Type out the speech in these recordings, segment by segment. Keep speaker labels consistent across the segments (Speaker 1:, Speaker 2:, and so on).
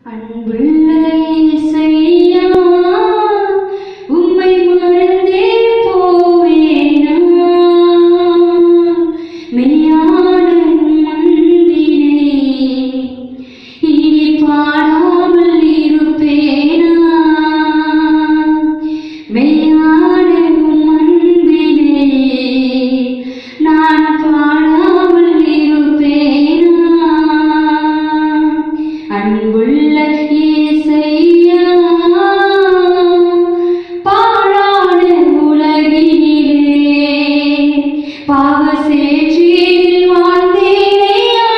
Speaker 1: அன்புள்ள இயேசையா, உம்மை மறந்தே போவேனா? மெய்யான அன்பினை இனி பாடாமல் இருப்பேனா? மெய்யான அன்பினை நான் பாடாமல் இருப்பேனா? அன்புள்ள இயேசையா, பாழான உலகினிலே பாவசேற்றில் வாழ்ந்தேனையா.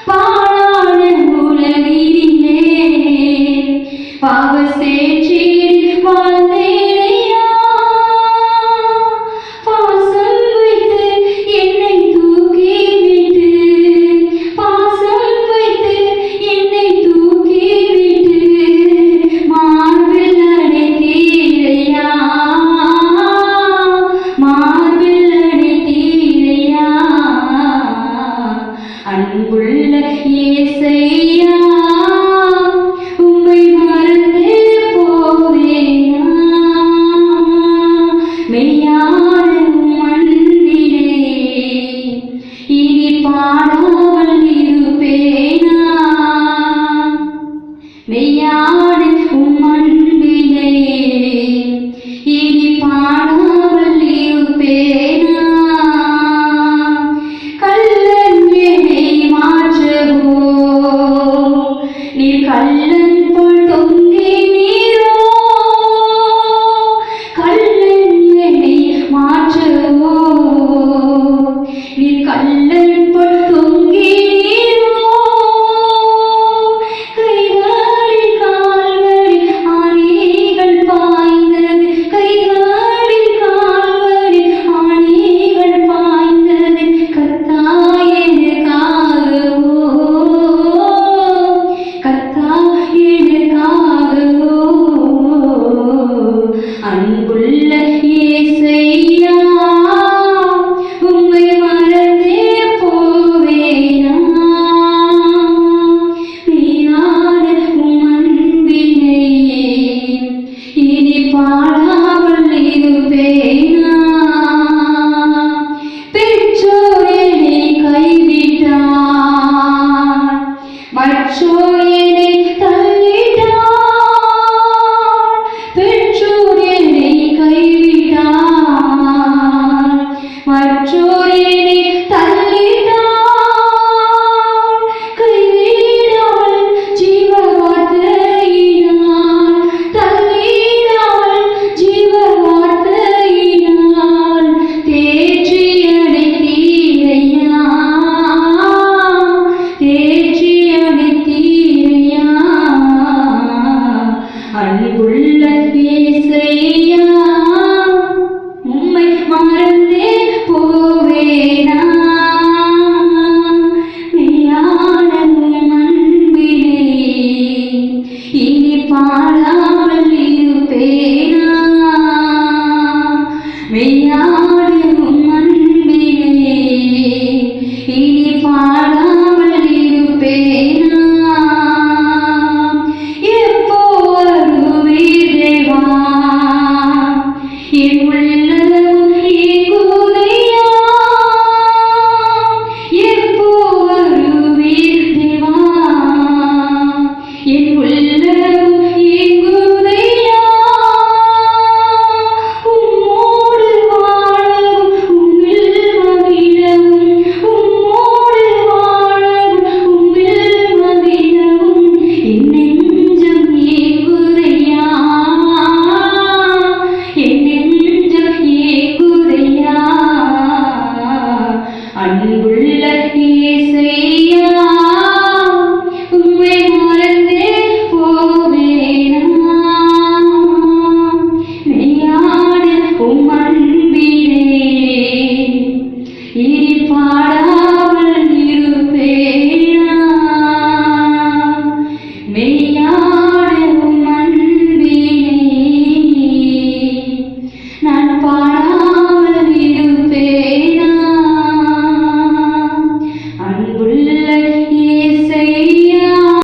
Speaker 1: பாழான உலகினிலே பாவசேற்றில் வாழ்ந்தேனையா. பாசம் வைத்து என்னை தூக்கிவிட்டு, பாசம் வைத்து என்னை தூக்கிவிட்டு மார்பில் அடைத்தீரையா, மார்பில் அடைத்தீரையா. அன்புள்ள இயேசையா, உம்மை மறந்தே போவேனா? மெய்யான அன்பினை இனி பாடாமல் இருப்பேனா? மெய்யான அன்பினை இனி பாடாமல் இருப்பேனா? கள்ளன் என்னை மாற்றவோ, நீர் கள்ளன் போல் தொங்கினீரோ? கள்ளன் என்னை மாற்றவோ, நீர் கள்ளன் போல் தொங்கினீரோ? கைகளில் கால்களில் ஆணிகள் பாய்ந்தது, கைகளில் கால்களில் ஆணிகள் பாய்ந்தது கர்த்தா எனக்காகவோ, கர்த்தா எனக்காகவோ. அன்புள்ள இயேசையா, உம்மை மறந்தே போவேனா? மெய்யான அன்பினை இனி பாடாமல் இருப்பேனா? பெற்றோர் என்னை கைவிட்டார், மற்றோர் என்னை தள்ளிட்டார். பெற்றோர் என்னை கைவிட்டார், மற்றோர் என்னை தள்ளிட்டார். கைவிடாமல் ஜீவ வார்த்தையினால், தள்ளிடாமல் ஜீவ வார்த்தையினால் தேற்றி அடைத்தீரையா, தேற்றி அடைத்தீரையா. அன்புள்ள இயேசையா, உம்மை மறந்தே போவேனா? மெய்யான அன்பினை இனி பாடாமல் இருப்பேனா? மெய்யான அன்பினை இனி பாடாமல் இருப்பேனா? எப்போ வருவீர் தேவா, என் உள்ளமும் ஏங்குதையா. எப்போ வருவீர் தேவா, என் உள்ளமும் ஏங்குதையா. உம்மோடு வாழவும் உம்மில் மகிழவும், உம்மோடு வாழவும் உம்மில் மகிழவும் என் நெஞ்சம் ஏங்குதையா, என் நெஞ்சம் ஏங்குதையா. அன்புள்ள இயேசையா,